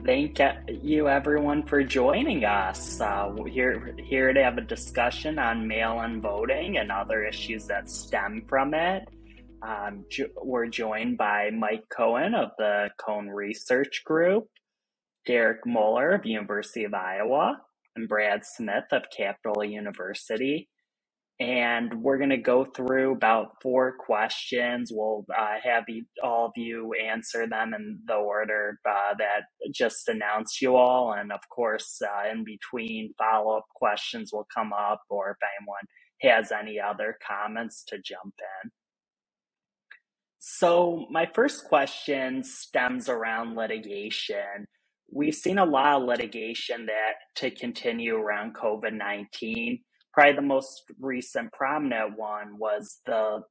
Thank you, everyone, for joining us. We're here to have a discussion on mail-in voting and other issues that stem from it. We're joined by Mike Cohen of the Cohen Research Group, Derek Muller of University of Iowa, and Brad Smith of Capital University. And we're going to go through about 4 questions. We'll have all of you answer them in the order that just announced you all. And of course, in between, follow-up questions will come up, or if anyone has any other comments, to jump in. So my first question stems around litigation. We've seen a lot of litigation to continue around COVID-19. Probably the most recent prominent one was the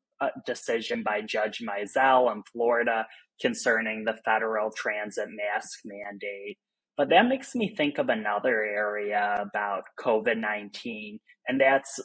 decision by Judge Mizell in Florida concerning the federal transit mask mandate. But that makes me think of another area about COVID-19, and that's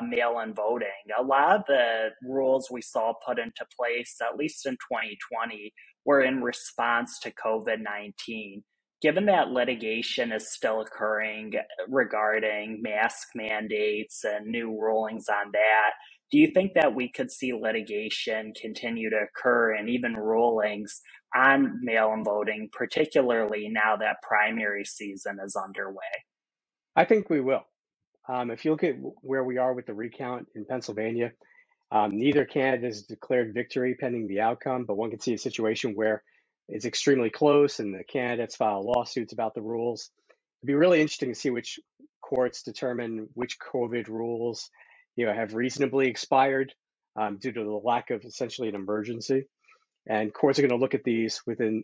mail-in voting. A lot of the rules we saw put into place, at least in 2020, were in response to COVID-19. Given that litigation is still occurring regarding mask mandates and new rulings on that, do you think that we could see litigation continue to occur and even rulings on mail-in voting, particularly now that primary season is underway? I think we will. If you look at where we are with the recount in Pennsylvania, neither candidate has declared victory pending the outcome, but one can see a situation where it's extremely close and the candidates file lawsuits about the rules. It'd be really interesting to see which courts determine which COVID rules have reasonably expired due to the lack of essentially an emergency. And courts are going to look at these within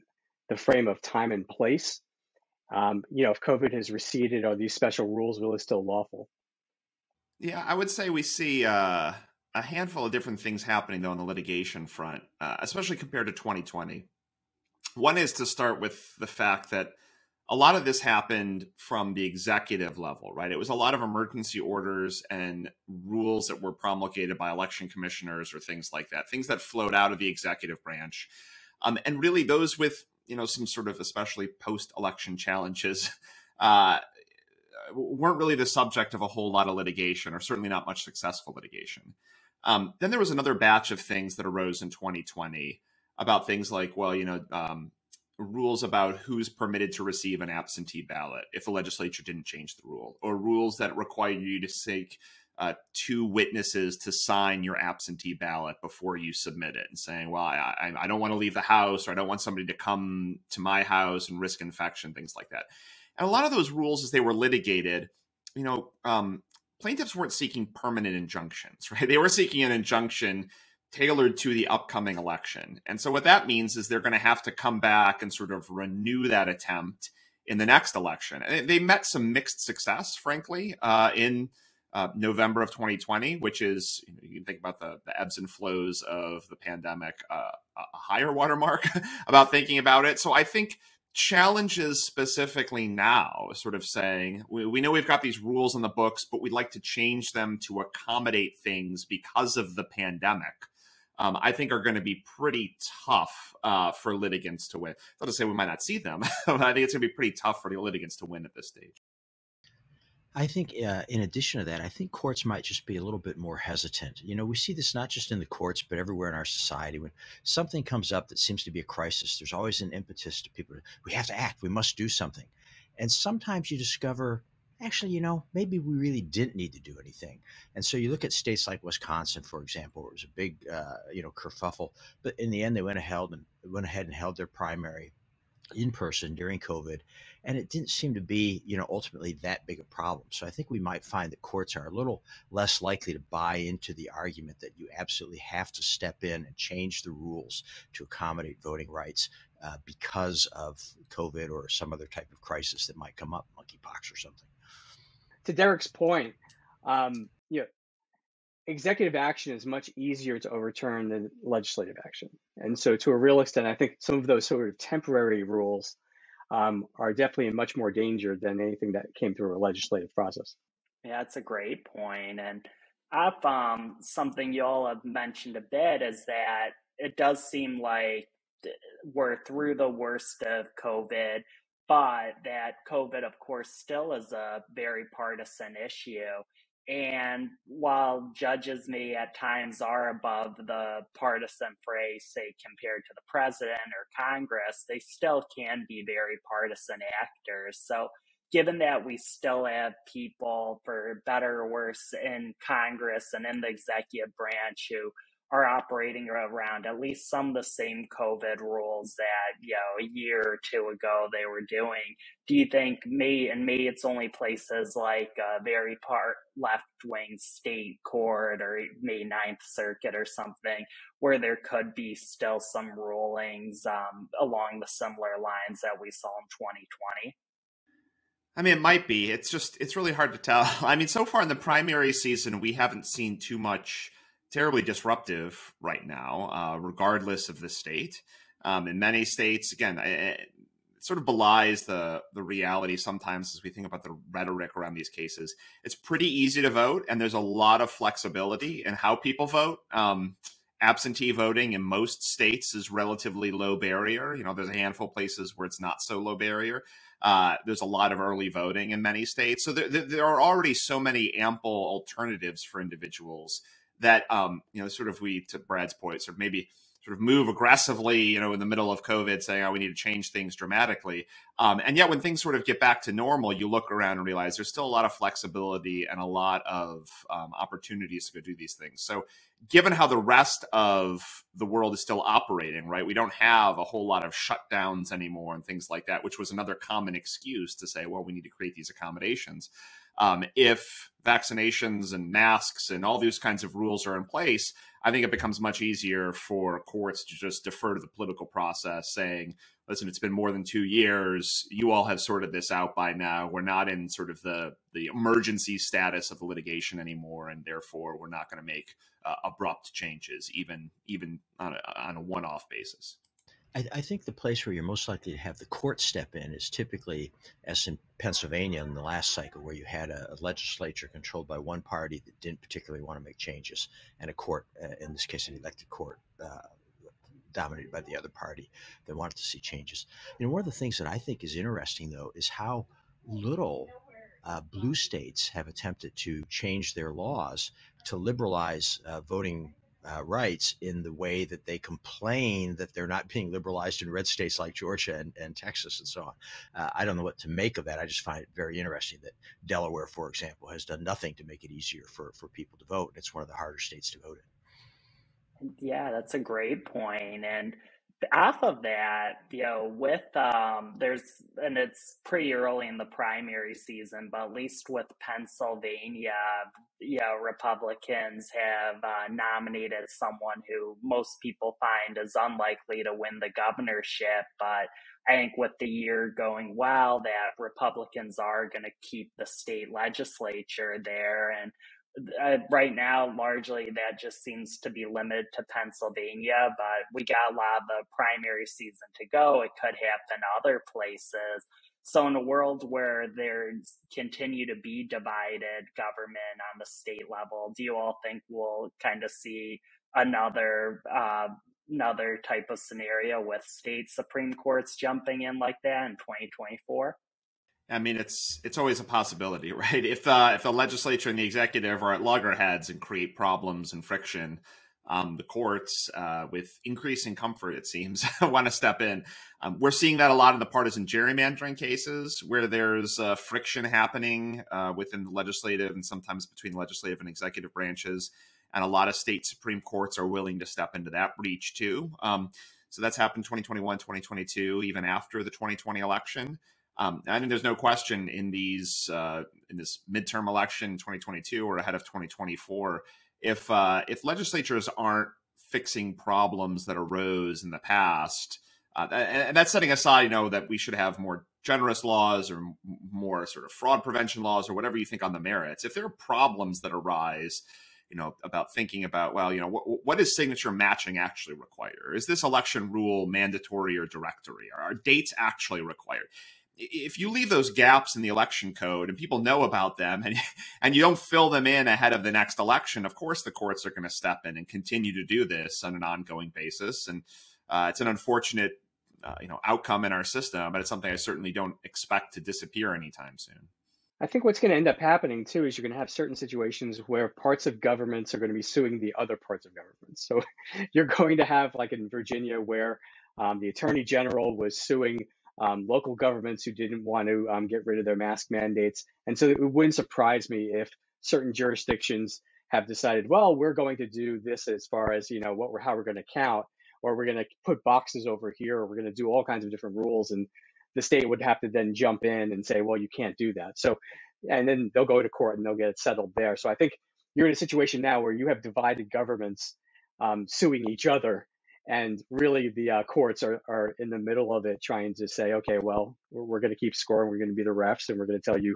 the frame of time and place. If COVID has receded, are these special rules really still lawful? Yeah, I would say we see a handful of different things happening, though, on the litigation front, especially compared to 2020. One is to start with the fact that a lot of this happened from the executive level, right? It was a lot of emergency orders and rules that were promulgated by election commissioners or things like that, things that flowed out of the executive branch. And really those with, some sort of especially post-election challenges weren't really the subject of a whole lot of litigation, or certainly not much successful litigation. Then there was another batch of things that arose in 2020 about things like, rules about who's permitted to receive an absentee ballot if the legislature didn't change the rule, or rules that require you to seek 2 witnesses to sign your absentee ballot before you submit it, and saying, well, I don't want to leave the house, or I don't want somebody to come to my house and risk infection, things like that. And a lot of those rules, as they were litigated, plaintiffs weren't seeking permanent injunctions, right? They were seeking an injunction tailored to the upcoming election. And so what that means is they're going to have to come back and sort of renew that attempt in the next election. And they met some mixed success, frankly, in November of 2020, which is, you can think about the ebbs and flows of the pandemic, a higher watermark about thinking about it. So I think challenges specifically now, sort of saying, we know we've got these rules in the books, but we'd like to change them to accommodate things because of the pandemic, I think are going to be pretty tough for litigants to win. Not to say we might not see them, but I think it's going to be pretty tough for the litigants to win at this stage. I think in addition to that, I think courts might just be a little bit more hesitant. We see this not just in the courts, but everywhere in our society. When something comes up that seems to be a crisis, there's always an impetus to people. We have to act. We must do something. And sometimes you discover, actually, maybe we really didn't need to do anything. And so you look at states like Wisconsin, for example, where it was a big, kerfuffle. But in the end, they went ahead and held their primary in person during COVID. And it didn't seem to be, ultimately that big a problem. So I think we might find that courts are a little less likely to buy into the argument that you absolutely have to step in and change the rules to accommodate voting rights because of COVID or some other type of crisis that might come up, monkeypox or something. To Derek's point, executive action is much easier to overturn than legislative action. And so to a real extent, I think some of those sort of temporary rules are definitely in much more danger than anything that came through a legislative process. Yeah, that's a great point. And something you all have mentioned a bit is that it does seem like we're through the worst of COVID. but that COVID, of course, still is a very partisan issue. And while judges may at times are above the partisan fray, say compared to the president or Congress, they still can be very partisan actors. So given that we still have people, for better or worse, in Congress and in the executive branch who are operating around at least some of the same COVID rules that, a year or two ago they were doing, do you think maybe it's only places like a very left-wing state court or maybe Ninth Circuit or something where there could be still some rulings along the similar lines that we saw in 2020? I mean, it might be. It's really hard to tell. I mean, so far in the primary season, we haven't seen too much terribly disruptive right now, regardless of the state. In many states, again, it sort of belies the reality sometimes as we think about the rhetoric around these cases. It's pretty easy to vote, and there's a lot of flexibility in how people vote. Absentee voting in most states is relatively low barrier. There's a handful of places where it's not so low barrier. There's a lot of early voting in many states. So there are already so many ample alternatives for individuals that, sort of to Brad's point, sort of maybe sort of move aggressively, in the middle of COVID saying, oh, we need to change things dramatically. And yet when things sort of get back to normal, you look around and realize there's still a lot of flexibility and a lot of opportunities to go do these things. So given how the rest of the world is still operating, right, we don't have a whole lot of shutdowns anymore and things like that, which was another common excuse to say, well, we need to create these accommodations. If vaccinations and masks and all these kinds of rules are in place, I think it becomes much easier for courts to just defer to the political process saying, listen, it's been more than 2 years. You all have sorted this out by now. We're not in sort of the emergency status of the litigation anymore, and therefore we're not going to make abrupt changes, even on a one-off basis. I think the place where you're most likely to have the court step in is typically, as in Pennsylvania in the last cycle, where you had a legislature controlled by one party that didn't particularly want to make changes, and a court, in this case, an elected court, dominated by the other party that wanted to see changes. One of the things that I think is interesting, though, is how little blue states have attempted to change their laws to liberalize voting rights in the way that they complain that they're not being liberalized in red states like Georgia and Texas and so on. I don't know what to make of that. I just find it very interesting that Delaware, for example, has done nothing to make it easier for people to vote. It's one of the harder states to vote in. Yeah, that's a great point. And off of that, with and it's pretty early in the primary season, but at least with Pennsylvania, Republicans have nominated someone who most people find is unlikely to win the governorship. But I think with the year going well, that Republicans are going to keep the state legislature there. And right now, largely that just seems to be limited to Pennsylvania, but we got a lot of the primary season to go. It could happen other places. So in a world where there's continue to be divided government on the state level, do you all think we'll kind of see another type of scenario with state Supreme Courts jumping in like that in 2024? I mean, it's always a possibility, right? If the legislature and the executive are at loggerheads and create problems and friction, the courts, with increasing comfort, it seems, want to step in. We're seeing that a lot in the partisan gerrymandering cases where there's friction happening within the legislative and sometimes between legislative and executive branches. And a lot of state Supreme Courts are willing to step into that breach too. So that's happened 2021, 2022, even after the 2020 election. I think there's no question in this midterm election in 2022 or ahead of 2024, if legislatures aren't fixing problems that arose in the past, and that's setting aside, that we should have more generous laws or more sort of fraud prevention laws or whatever you think on the merits. If there are problems that arise, about thinking about, well, what does signature matching actually require? Is this election rule mandatory or directory? Are dates actually required? If you leave those gaps in the election code and people know about them and you don't fill them in ahead of the next election, of course the courts are going to step in and continue to do this on an ongoing basis. And it's an unfortunate outcome in our system, but it's something I certainly don't expect to disappear anytime soon. I think what's going to end up happening too is you're going to have certain situations where parts of governments are going to be suing the other parts of governments. So you're going to have, like in Virginia, where the Attorney General was suing local governments who didn't want to get rid of their mask mandates. And so it wouldn't surprise me if certain jurisdictions have decided, well, we're going to do this as far as, how we're going to count, or we're going to put boxes over here, or we're going to do all kinds of different rules. And the state would have to then jump in and say, well, you can't do that. So, and then they'll go to court and they'll get it settled there. So I think you're in a situation now where you have divided governments suing each other. And really the courts are in the middle of it, trying to say, okay, well, we're going to keep scoring. We're going to be the refs, and we're going to tell you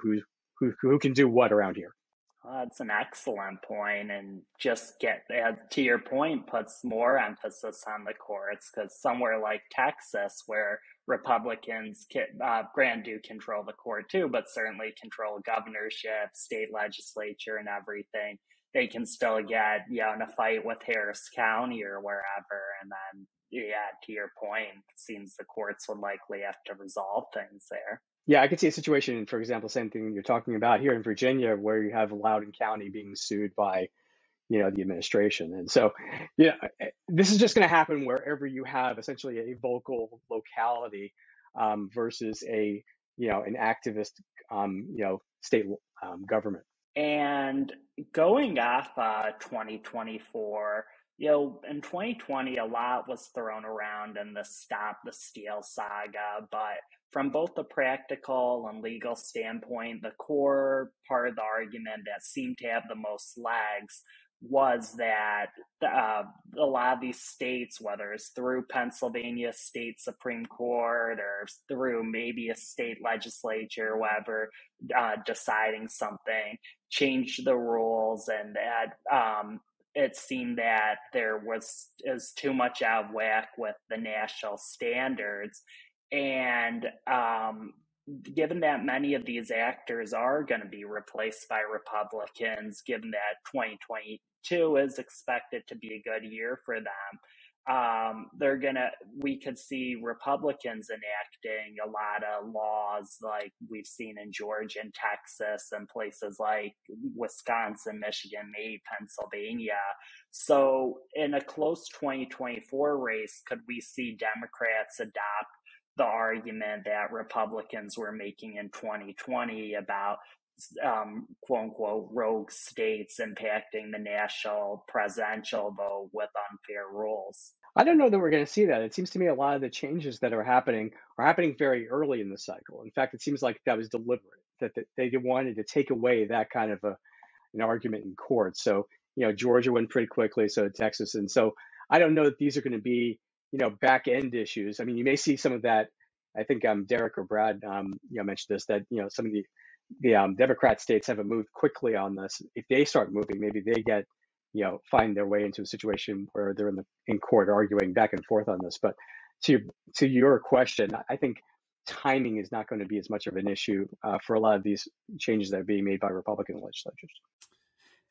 who can do what around here. That's an excellent point, and just to your point, puts more emphasis on the courts, because somewhere like Texas, where Republicans do control the court too, but certainly control governorship, state legislature, and everything, they can still get in a fight with Harris County or wherever, and then to your point, it seems the courts would likely have to resolve things there. Yeah, I could see a situation, for example, same thing you're talking about here in Virginia, where you have Loudoun County being sued by, the administration. And so, this is just going to happen wherever you have essentially a vocal locality versus an activist, state government. And going off 2024, in 2020, a lot was thrown around in the Stop the Steal saga, but from both the practical and legal standpoint, the core part of the argument that seemed to have the most legs was that a lot of these states, whether it's through Pennsylvania State Supreme Court or through maybe a state legislature, whatever, deciding something, changed the rules, and that it seemed that there is too much out of whack with the national standards. And given that many of these actors are going to be replaced by Republicans, given that 2022 is expected to be a good year for them, we could see Republicans enacting a lot of laws like we've seen in Georgia and Texas and places like Wisconsin, Michigan, maybe Pennsylvania. So in a close 2024 race, could we see Democrats adopt the argument that Republicans were making in 2020 about quote unquote rogue states impacting the national presidential vote with unfair rules? I don't know that we're going to see that. It seems to me a lot of the changes that are happening very early in the cycle. In fact, it seems like that was deliberate, that they wanted to take away that kind of an argument in court. So, Georgia went pretty quickly, so did Texas. And so I don't know that these are going to be, back end issues. I mean, you may see some of that. I think Derek or Brad, mentioned this, that, some of the Democrat states haven't moved quickly on this. If they start moving, maybe they get, find their way into a situation where they're in court arguing back and forth on this. But to your question, I think timing is not going to be as much of an issue for a lot of these changes that are being made by Republican legislatures.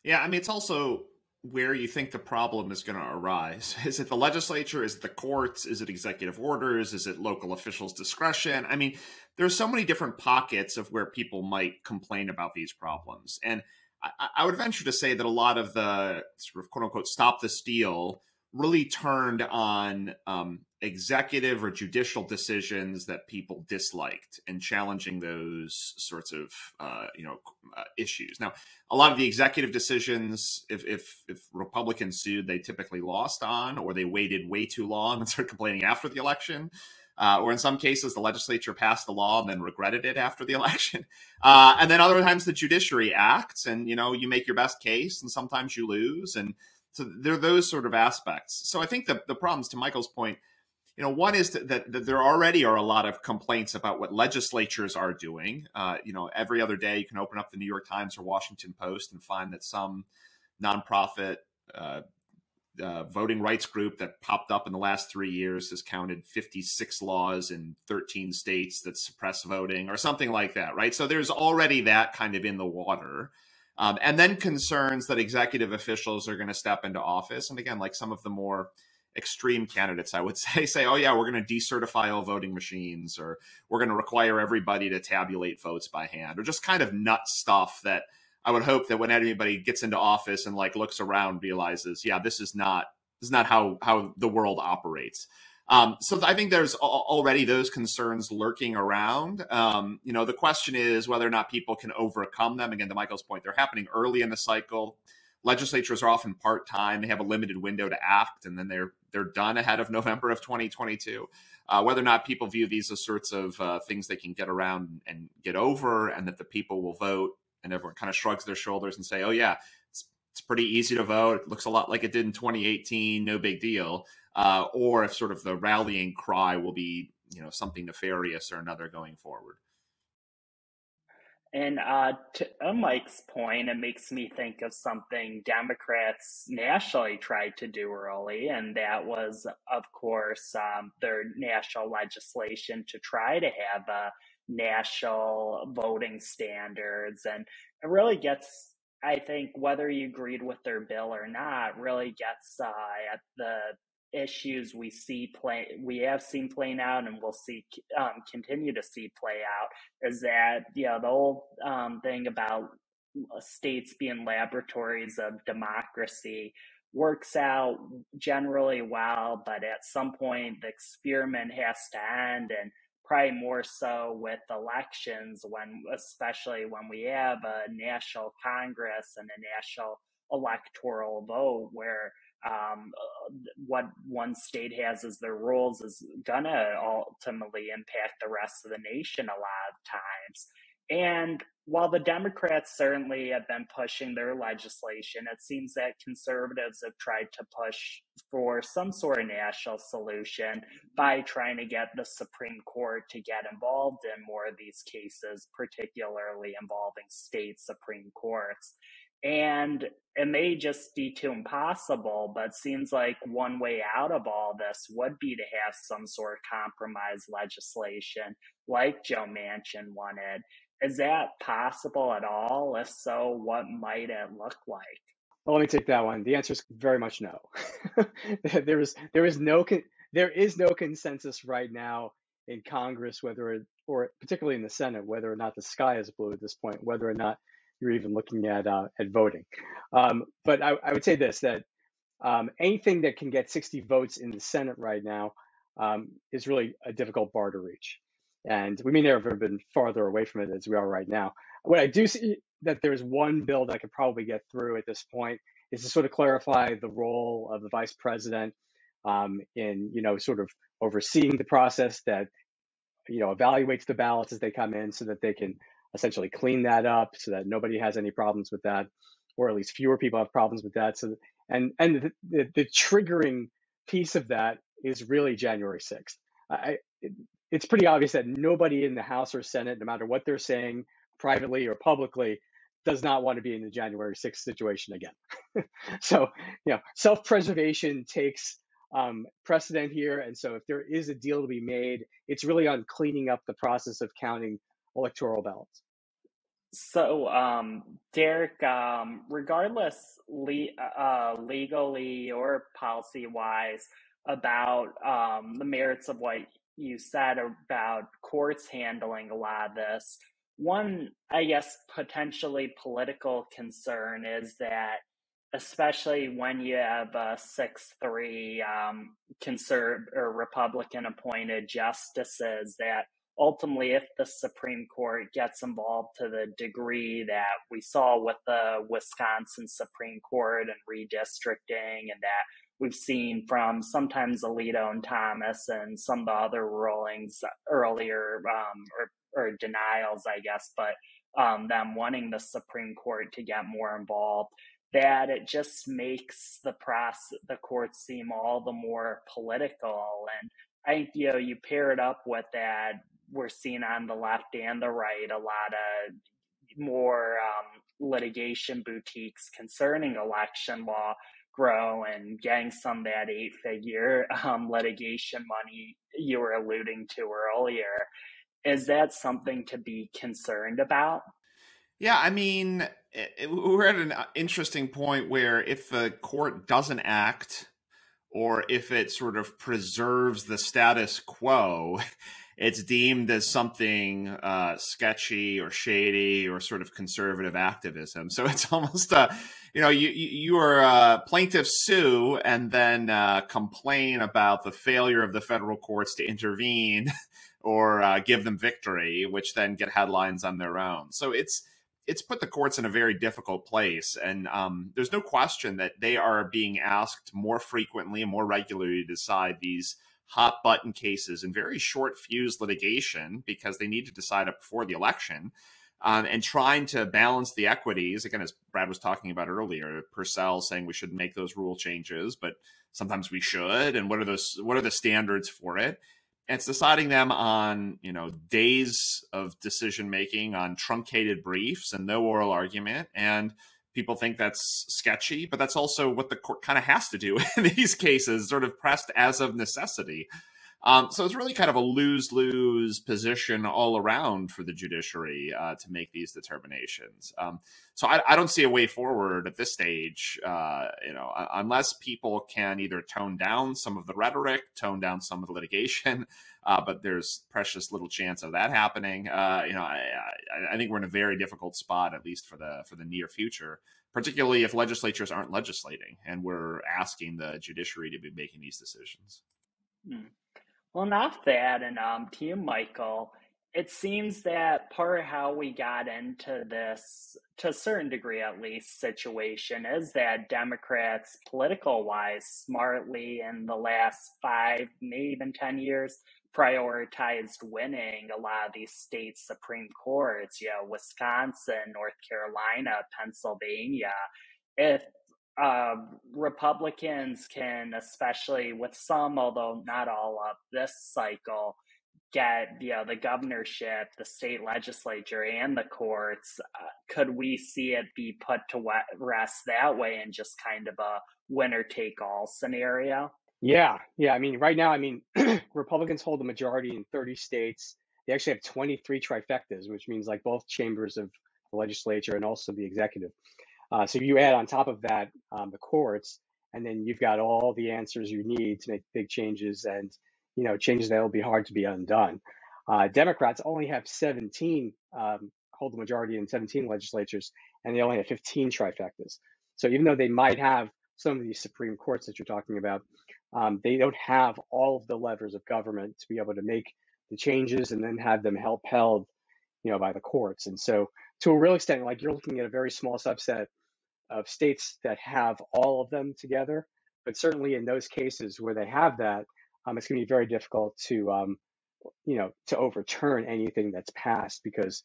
Yeah, I mean, it's also where you think the problem is going to arise. Is it the legislature? Is it the courts? Is it executive orders? Is it local officials' discretion? I mean, there's so many different pockets of where people might complain about these problems. And I would venture to say that a lot of the sort of quote unquote stop the steal really turned on executive or judicial decisions that people disliked and challenging those sorts of issues. Now, a lot of the executive decisions, if Republicans sued, they typically lost on, or they waited way too long and started complaining after the election. Or in some cases, the legislature passed the law and then regretted it after the election. And then other times the judiciary acts and, you make your best case and sometimes you lose. And so there are those sort of aspects. So I think the problems, to Michael's point, one is that there already are a lot of complaints about what legislatures are doing. Every other day you can open up the New York Times or Washington Post and find that some nonprofit voting rights group that popped up in the last 3 years has counted 56 laws in 13 states that suppress voting or something like that, right? So there's already that kind of in the water. And then concerns that executive officials are going to step into office. And again, like some of the more extreme candidates, I would say, oh yeah, we're going to decertify all voting machines, or we're going to require everybody to tabulate votes by hand, or just kind of nut stuff that I would hope that when anybody gets into office and like looks around, realizes, yeah, this is not how the world operates. So I think there's already those concerns lurking around. The question is whether or not people can overcome them. Again, to Michael's point, they're happening early in the cycle. Legislatures are often part-time. They have a limited window to act, and then they're done ahead of November of 2022. Whether or not people view these as sorts of things they can get around and get over, and that the people will vote, and everyone kind of shrugs their shoulders and say, oh yeah, it's pretty easy to vote. It looks a lot like it did in 2018. No big deal. Or if sort of the rallying cry will be, something nefarious or another going forward. And to Mike's point, it makes me think of something Democrats nationally tried to do early, and that was, of course, their national legislation to try to have national voting standards. And it really gets, I think, whether you agreed with their bill or not, really gets at the issues we have seen playing out, and we'll see continue to see play out, is that the whole thing about states being laboratories of democracy works out generally well, but at some point the experiment has to end, and probably more so with elections, especially when we have a national Congress and a national electoral vote where what one state has as their rules is gonna ultimately impact the rest of the nation a lot of times. And while the Democrats certainly have been pushing their legislation, it seems that conservatives have tried to push for some sort of national solution by trying to get the Supreme Court to get involved in more of these cases, particularly involving state Supreme Courts. And it may just be too impossible, but seems like one way out of all this would be to have some sort of compromise legislation like Joe Manchin wanted. Is that possible at all? If so, what might it look like? Well, let me take that one. The answer is very much no. there is no consensus right now in Congress, or particularly in the Senate, whether or not the sky is blue at this point, whether or not you're even looking at voting. But I would say this, that anything that can get 60 votes in the Senate right now is really a difficult bar to reach. And we may never have been farther away from it as we are right now. What I do see that there's one bill that could probably get through at this point is to sort of clarify the role of the vice president in, sort of overseeing the process that, evaluates the ballots as they come in, so that they can essentially clean that up, so that nobody has any problems with that, or at least fewer people have problems with that. So, and the triggering piece of that is really January 6th. It's pretty obvious that nobody in the House or Senate, no matter what they're saying privately or publicly, does not want to be in the January 6th situation again. So, self-preservation takes precedent here. And so if there is a deal to be made, it's really on cleaning up the process of counting electoral ballots. So, Derek, regardless legally or policy-wise about the merits of what you said about courts handling a lot of this, one, I guess, potentially political concern is that, especially when you have 6-3 Republican appointed justices, that ultimately, if the Supreme Court gets involved to the degree that we saw with the Wisconsin Supreme Court and redistricting, and that we've seen from sometimes Alito and Thomas and some of the other rulings earlier, or denials, I guess, but them wanting the Supreme Court to get more involved, that it just makes the courts seem all the more political. And I think, you pair it up with that, we're seeing on the left and the right a lot of more litigation boutiques concerning election law grow, and getting some of that 8-figure litigation money you were alluding to earlier. Is that something to be concerned about? Yeah, I mean, we're at an interesting point where if the court doesn't act or if it sort of preserves the status quo, it's deemed as something sketchy or shady or sort of conservative activism. So it's almost you are plaintiffs sue and then complain about the failure of the federal courts to intervene or give them victory, which then get headlines on their own. So it's put the courts in a very difficult place. And there's no question that they are being asked more frequently and more regularly to decide these hot button cases in very short fuse litigation because they need to decide it before the election, and trying to balance the equities. Again, as Brad was talking about earlier, Purcell saying we shouldn't make those rule changes, but sometimes we should. And what are the standards for it? And it's deciding them on, days of decision making, on truncated briefs and no oral argument. And people think that's sketchy, but that's also what the court kind of has to do in these cases, sort of pressed as of necessity. So it's really kind of a lose-lose position all around for the judiciary to make these determinations. So I don't see a way forward at this stage, unless people can either tone down some of the rhetoric, tone down some of the litigation, but there's precious little chance of that happening. I think we're in a very difficult spot, at least for the near future, particularly if legislatures aren't legislating and we're asking the judiciary to be making these decisions. Well, enough that, and to you, Michael, it seems that part of how we got into this, to a certain degree at least, situation is that Democrats, political-wise, smartly in the last 5, maybe even 10 years, prioritized winning a lot of these state Supreme Courts, Wisconsin, North Carolina, Pennsylvania. If Republicans can, especially with some, although not all of this cycle, get the governorship, the state legislature, and the courts, could we see it be put to rest that way in just kind of a winner-take-all scenario? Yeah. I mean, right now, Republicans hold the majority in 30 states. They actually have 23 trifectas, which means like both chambers of the legislature and also the executive. So you add on top of that the courts, and then you've got all the answers you need to make big changes, and changes that will be hard to be undone. Democrats only have 17, hold the majority in 17 legislatures, and they only have 15 trifectas. So even though they might have some of these Supreme Courts that you're talking about, they don't have all of the levers of government to be able to make the changes and then have them upheld, by the courts. And so to a real extent, like, you're looking at a very small subset of states that have all of them together. But certainly in those cases where they have that, it's going to be very difficult to, to overturn anything that's passed, because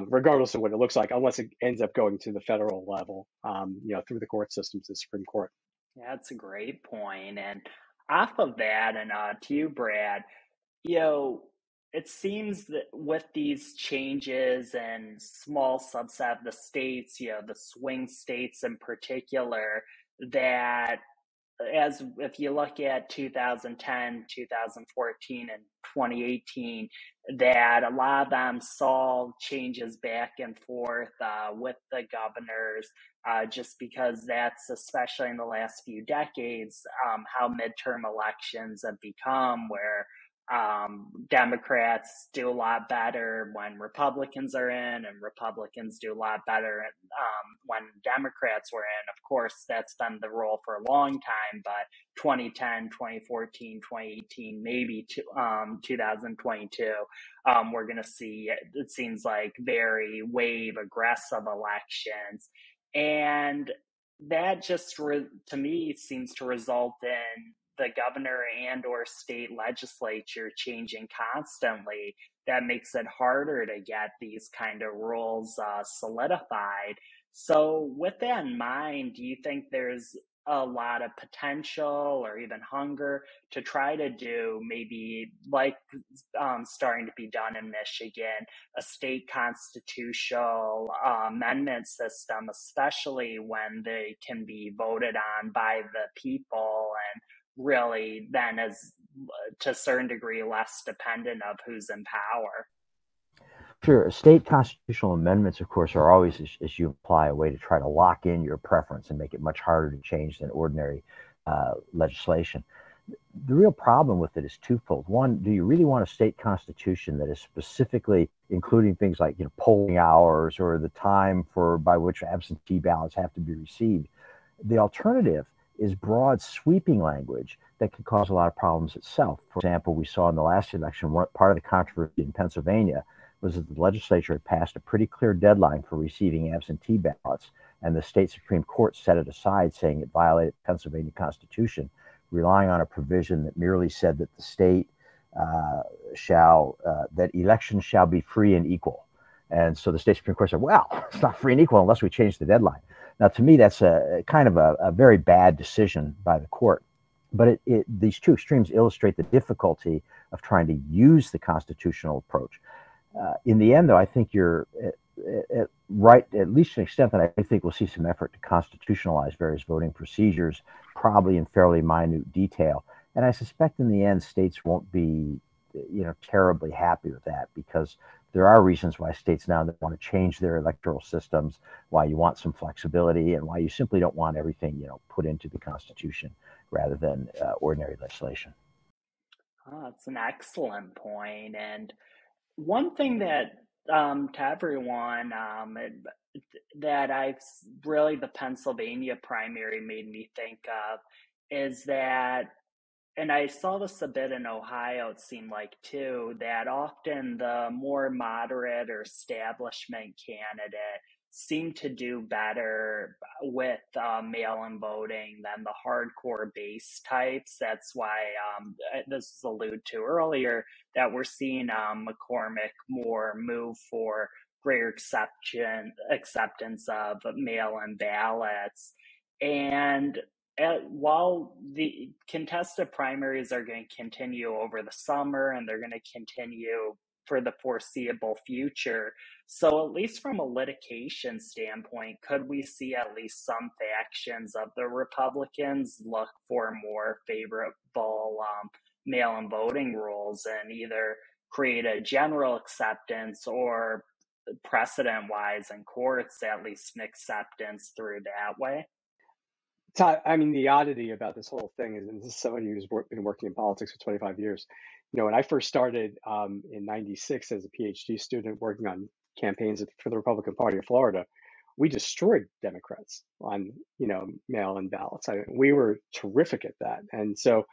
regardless of what it looks like, unless it ends up going to the federal level, through the court system to the Supreme Court. Yeah, that's a great point. And off of that, and to you, Brad, it seems that with these changes and small subset of the states, the swing states in particular, that if you look at 2010, 2014, and 2018, that a lot of them saw changes back and forth with the governors, just because that's, especially in the last few decades, how midterm elections have become, where Democrats do a lot better when Republicans are in, and Republicans do a lot better when Democrats were in. Of course, that's been the role for a long time, but 2010, 2014, 2018, maybe 2022, we're going to see, it seems like, very wave aggressive elections. And that just, to me, seems to result in the governor and or state legislature changing constantly. That makes it harder to get these kind of rules solidified. So with that in mind, do you think there's a lot of potential or even hunger to try to do, maybe like starting to be done in Michigan, a state constitutional amendment system, especially when they can be voted on by the people, and really then is to a certain degree less dependent of who's in power? Sure. State constitutional amendments, of course, are always, as you imply, a way to try to lock in your preference and make it much harder to change than ordinary legislation. The real problem with it is twofold. One, do you really want a state constitution that is specifically including things like polling hours or the time by which absentee ballots have to be received? The alternative is broad, sweeping language that could cause a lot of problems itself. For example, we saw in the last election, part of the controversy in Pennsylvania was that the legislature had passed a pretty clear deadline for receiving absentee ballots, and the state Supreme Court set it aside, saying it violated the Pennsylvania Constitution, relying on a provision that merely said that the state that elections shall be free and equal. And so the state Supreme Court said, well, it's not free and equal unless we change the deadline. Now, to me, that's a kind of a very bad decision by the court. But these two extremes illustrate the difficulty of trying to use the constitutional approach. In the end, though, I think you're right, at least to an extent that I think we'll see some effort to constitutionalize various voting procedures, probably in fairly minute detail. And I suspect in the end, states won't be, terribly happy with that, because there are reasons why states now want to change their electoral systems, why you want some flexibility, and why you simply don't want everything, put into the Constitution rather than ordinary legislation. Oh, that's an excellent point. And one thing that to everyone that the Pennsylvania primary made me think of is that, and I saw this a bit in Ohio, it seemed like too, that often the more moderate or establishment candidate seemed to do better with mail-in voting than the hardcore base types. That's why this was alluded to earlier, that we're seeing McCormick more move for greater acceptance of mail-in ballots. And while the contested primaries are going to continue over the summer and they're going to continue for the foreseeable future, so at least from a litigation standpoint, could we see at least some factions of the Republicans look for more favorable mail-in voting rules and either create a general acceptance or precedent-wise in courts, at least an acceptance through that way? Todd, I mean, the oddity about this whole thing is, and this is somebody who's been working in politics for 25 years. When I first started in '96 as a PhD student working on campaigns for the Republican Party of Florida, we destroyed Democrats on, mail-in ballots. We were terrific at that. And so,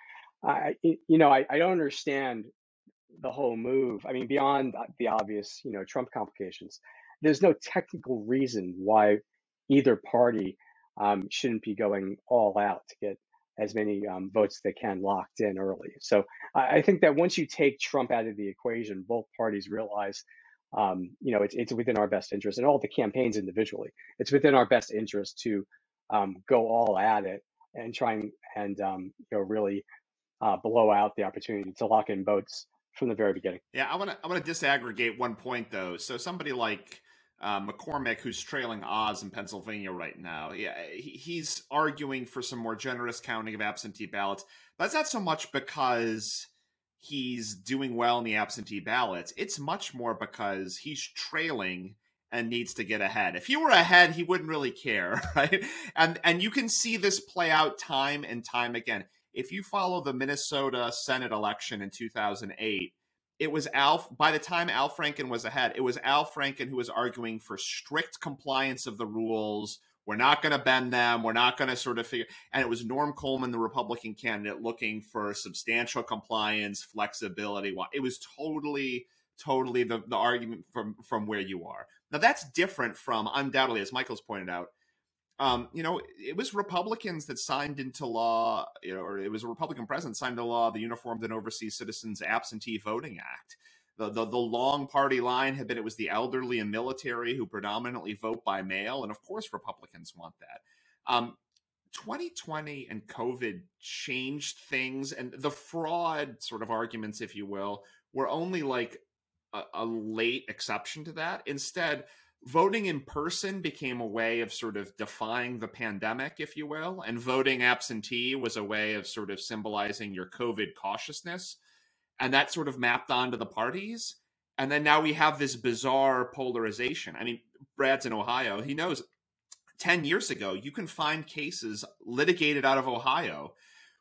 I don't understand the whole move. I mean, beyond the obvious, Trump complications, there's no technical reason why either party shouldn't be going all out to get as many votes they can locked in early. So I think that once you take Trump out of the equation, both parties realize, it's within our best interest, and all the campaigns individually, it's within our best interest to go all at it and try and really blow out the opportunity to lock in votes from the very beginning. Yeah, I want to disaggregate one point though. So somebody like McCormick, who's trailing Oz in Pennsylvania right now, he's arguing for some more generous counting of absentee ballots. But it's not so much because he's doing well in the absentee ballots. It's much more because he's trailing and needs to get ahead. If he were ahead, he wouldn't really care, right? And you can see this play out time and time again. If you follow the Minnesota Senate election in 2008, it was by the time Al Franken was ahead, it was Al Franken who was arguing for strict compliance of the rules. We're not going to bend them. We're not going to sort of figure. And it was Norm Coleman, the Republican candidate, looking for substantial compliance, flexibility. It was totally the argument from where you are. Now, that's different from, undoubtedly, as Michael's pointed out, it was Republicans that signed into law, or it was a Republican president signed into law the Uniformed and Overseas Citizens Absentee Voting Act. The long party line had been it was the elderly and military who predominantly vote by mail, and of course Republicans want that. 2020 and COVID changed things, and the fraud sort of arguments, if you will, were only like a late exception to that. Instead, voting in person became a way of sort of defying the pandemic, if you will, and voting absentee was a way of sort of symbolizing your COVID cautiousness. And that sort of mapped onto the parties. And then now we have this bizarre polarization. I mean, Brad's in Ohio. He knows 10 years ago, you can find cases litigated out of Ohio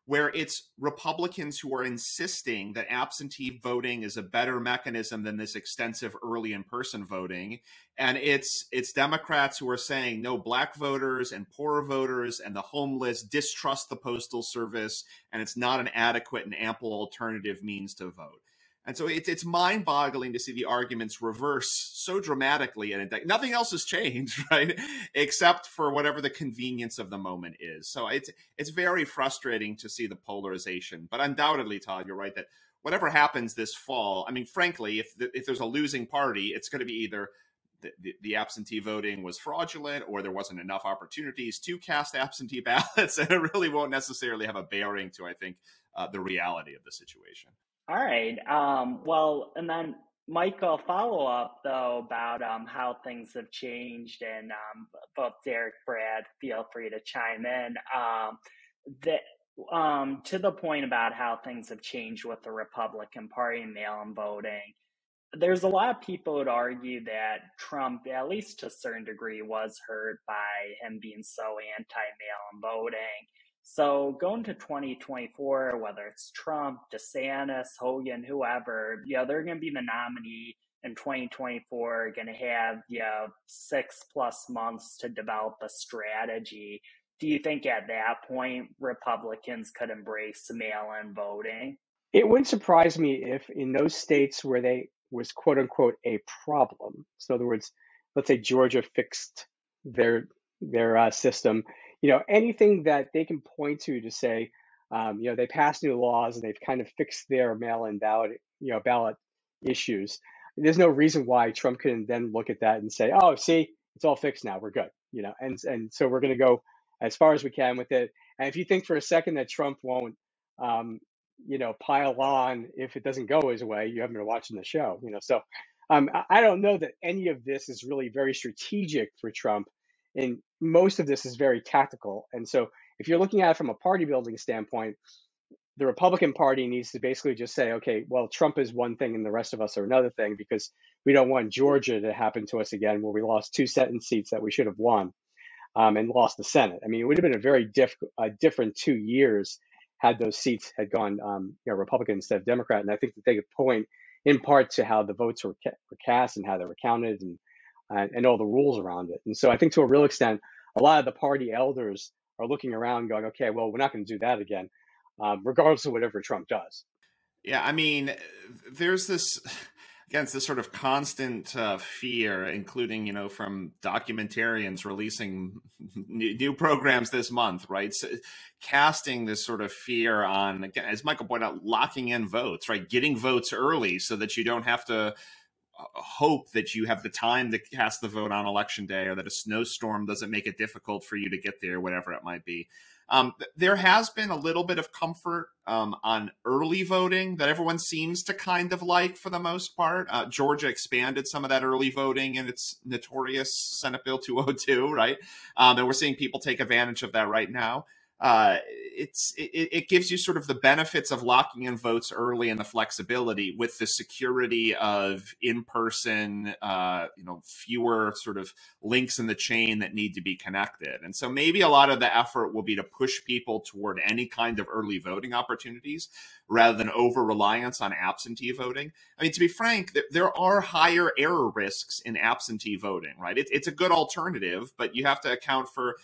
where it's Republicans who are insisting that absentee voting is a better mechanism than this extensive early in-person voting. And it's Democrats who are saying, no, black voters and poorer voters and the homeless distrust the Postal Service, and it's not an adequate and ample alternative means to vote. And so it's mind-boggling to see the arguments reverse so dramatically, and nothing else has changed, right? Except for whatever the convenience of the moment is. So it's very frustrating to see the polarization. But undoubtedly, Todd, you're right that whatever happens this fall, I mean, frankly, if there's a losing party, it's going to be either the absentee voting was fraudulent or there wasn't enough opportunities to cast absentee ballots, and it really won't necessarily have a bearing to, I think, the reality of the situation. All right. Well, and then Michael, follow up though about how things have changed, and both Derek, Brad, feel free to chime in. To the point about how things have changed with the Republican Party and mail-in voting, there's a lot of people who would argue that Trump, at least to a certain degree, was hurt by him being so anti-mail-in voting. So going to 2024, whether it's Trump, DeSantis, Hogan, whoever, they're going to be the nominee in 2024, going to have 6+ months to develop a strategy. Do you think at that point Republicans could embrace mail-in voting? It wouldn't surprise me if in those states where they was quote unquote a problem, so in other words, let's say Georgia fixed their system, anything that they can point to say, they passed new laws and they've kind of fixed their mail-in ballot issues. There's no reason why Trump couldn't then look at that and say, oh, see, it's all fixed now, we're good, and so we're going to go as far as we can with it. And if you think for a second that Trump won't, pile on if it doesn't go his way, you haven't been watching the show, So I don't know that any of this is really very strategic for Trump. And most of this is very tactical. And so if you're looking at it from a party building standpoint, the Republican Party needs to basically just say, okay, well, Trump is one thing and the rest of us are another thing, because we don't want Georgia to happen to us again, where we lost 2 Senate seats that we should have won, and lost the Senate. I mean, it would have been a very different 2 years had those seats had gone Republican instead of Democrat. And I think that they could point in part to how the votes were cast and how they were counted and all the rules around it. And so I think to a real extent, a lot of the party elders are looking around going, okay, well, we're not going to do that again, regardless of whatever Trump does. Yeah, I mean, there's this sort of constant fear, including, from documentarians releasing new programs this month, right? So, casting this sort of fear on, again, as Michael pointed out, locking in votes, right? Getting votes early so that you don't have to hope that you have the time to cast the vote on election day, or that a snowstorm doesn't make it difficult for you to get there, whatever it might be. There has been a little bit of comfort on early voting that everyone seems to kind of like for the most part. Georgia expanded some of that early voting in its notorious Senate Bill 202, right? And we're seeing people take advantage of that right now. It gives you sort of the benefits of locking in votes early and the flexibility with the security of in-person, fewer sort of links in the chain that need to be connected. And so maybe a lot of the effort will be to push people toward any kind of early voting opportunities rather than over-reliance on absentee voting. I mean, to be frank, there are higher error risks in absentee voting, right? It's a good alternative, but you have to account for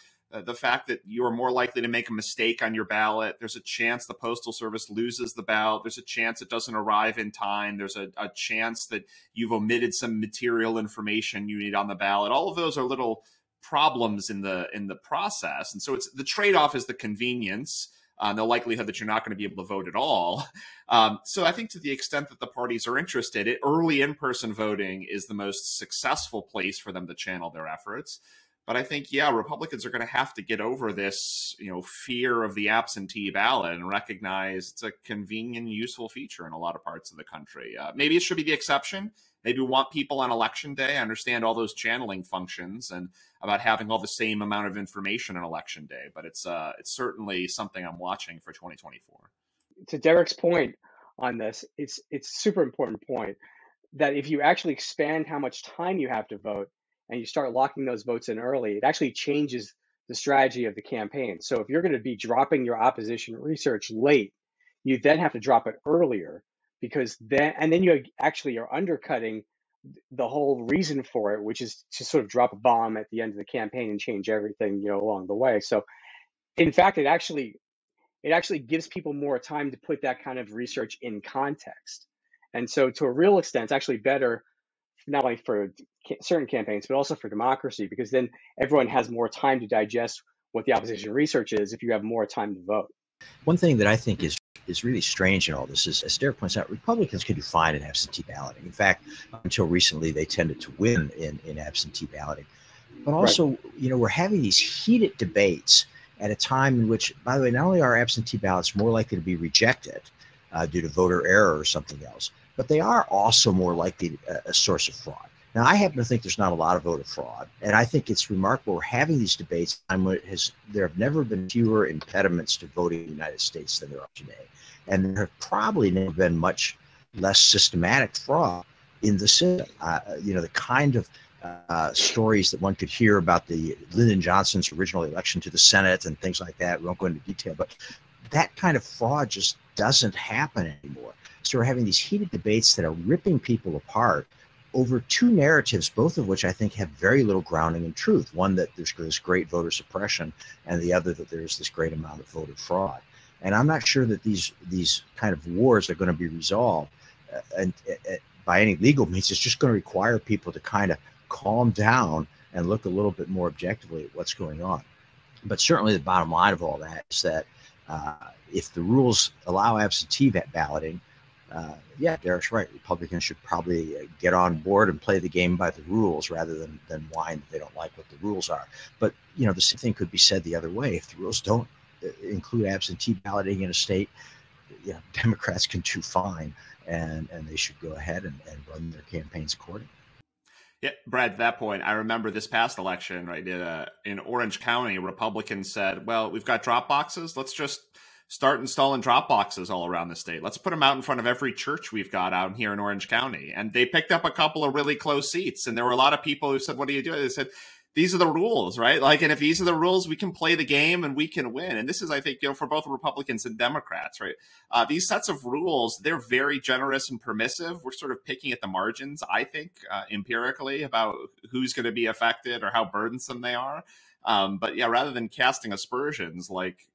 the fact that you are more likely to make a mistake on your ballot. There's a chance the Postal Service loses the ballot. There's a chance it doesn't arrive in time. There's a chance that you've omitted some material information you need on the ballot. All of those are little problems in the process. And so the trade-off is the convenience, the likelihood that you're not going to be able to vote at all. So I think to the extent that the parties are interested, early in-person voting is the most successful place for them to channel their efforts. But I think, Republicans are going to have to get over this, fear of the absentee ballot and recognize it's a convenient, useful feature in a lot of parts of the country. Maybe it should be the exception. Maybe we want people on election day. I understand all those channeling functions and about having all the same amount of information on election day. But it's certainly something I'm watching for 2024. To Derek's point on this, it's a super important point that if you actually expand how much time you have to vote, and you start locking those votes in early, it actually changes the strategy of the campaign. So if you're going to be dropping your opposition research late, you then have to drop it earlier, because then you actually are undercutting the whole reason for it, which is to sort of drop a bomb at the end of the campaign and change everything, along the way. So in fact, it actually gives people more time to put that kind of research in context. And so to a real extent, it's actually better not only for certain campaigns, but also for democracy, because then everyone has more time to digest what the opposition research is if you have more time to vote. One thing that I think is really strange in all this is, as Derek points out, Republicans can do fine in absentee balloting. In fact, until recently, they tended to win in absentee balloting. But also, right, we're having these heated debates at a time in which, by the way, not only are absentee ballots more likely to be rejected due to voter error or something else, but they are also more likely a source of fraud. Now, I happen to think there's not a lot of voter fraud, and I think it's remarkable we're having these debates. There have never been fewer impediments to voting in the United States than there are today, and there have probably never been much less systematic fraud in the system. The kind of stories that one could hear about the Lyndon Johnson's original election to the Senate and things like that. We won't go into detail, but that kind of fraud just doesn't happen anymore. So we're having these heated debates that are ripping people apart over two narratives, both of which I think have very little grounding in truth. One, that there's this great voter suppression, and the other, that there's this great amount of voter fraud. And I'm not sure that these kind of wars are going to be resolved by any legal means. It's just going to require people to kind of calm down and look a little bit more objectively at what's going on. But certainly the bottom line of all that is that if the rules allow absentee balloting, yeah, Derek's right. Republicans should probably get on board and play the game by the rules rather than whine that they don't like what the rules are. But, the same thing could be said the other way. If the rules don't include absentee balloting in a state, Democrats can do fine, and they should go ahead and run their campaigns accordingly. Yeah, Brad, to that point, I remember this past election, right, in Orange County, Republicans said, well, we've got drop boxes. Let's just start installing drop boxes all around the state. Let's put them out in front of every church we've got out here in Orange County. And they picked up a couple of really close seats. And there were a lot of people who said, what are you doing? They said, these are the rules, right? And if these are the rules, we can play the game and we can win. And this is, I think, for both Republicans and Democrats, right? These sets of rules, they're very generous and permissive. We're sort of picking at the margins, I think, empirically about who's going to be affected or how burdensome they are. But yeah, rather than casting aspersions,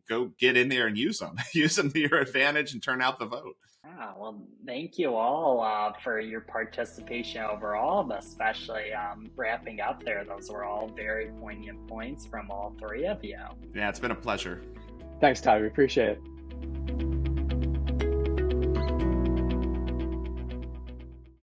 go get in there and use them to your advantage and turn out the vote. Yeah, well, thank you all for your participation overall, but especially wrapping up there. Those were all very poignant points from all three of you. Yeah, it's been a pleasure. Thanks, Todd. We appreciate it.